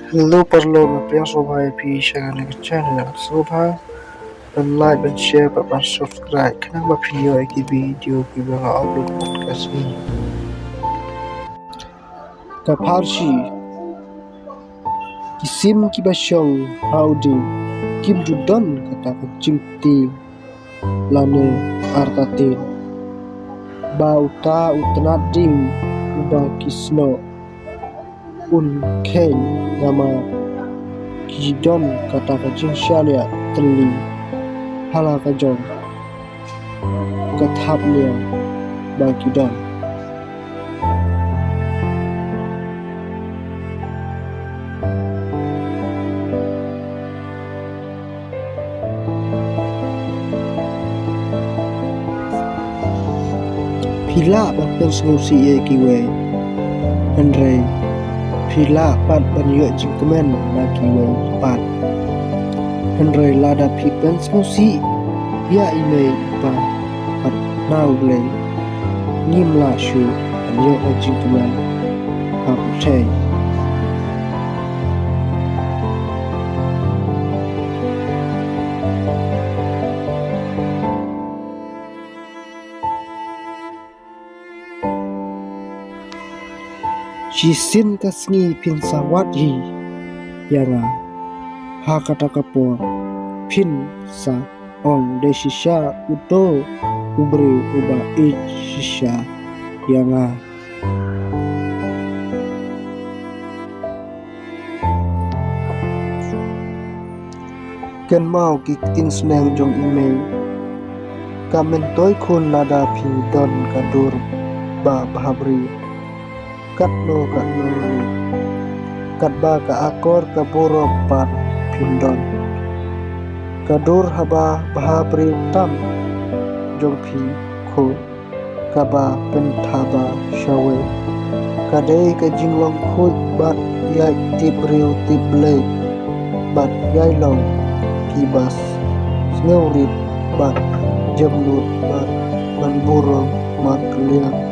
Hello Parlo में प्रिय शोभा EP Shagani के channel शोभा dan like dan share dan subscribe kenapa video ki banga upload podcast ini ka Farsi kisim ki basyong haudi kim judan kata kecimti lane artatin bauta utnadim uba kisno un ken nama kijidon kata kacing syania teli hala kajong kathapnia bakidon pila ban pensusi e kiwe Andre pila pat ban yo jingkemen na kiwe pat Andre lada pi pensusi ya ime pa pat naule nimla shu an yo jingkemen pa puthe Jisin kasngi pin sawat hi yanga ha kata kapo pin sa ong de shisha uto ubri uba ich shisha yanga ken mau ki tin sneng jong email kamen toy khun lada phi don kadur ba bhabri katno katba ka akor ka boro pat pindon kadur haba bhabri tam jong phi kho kaba penthaba shawe kadai ka jinglong khut bat ya tibriu tible bat yai long kibas sneurit bat jamnut bat ban boro mat liang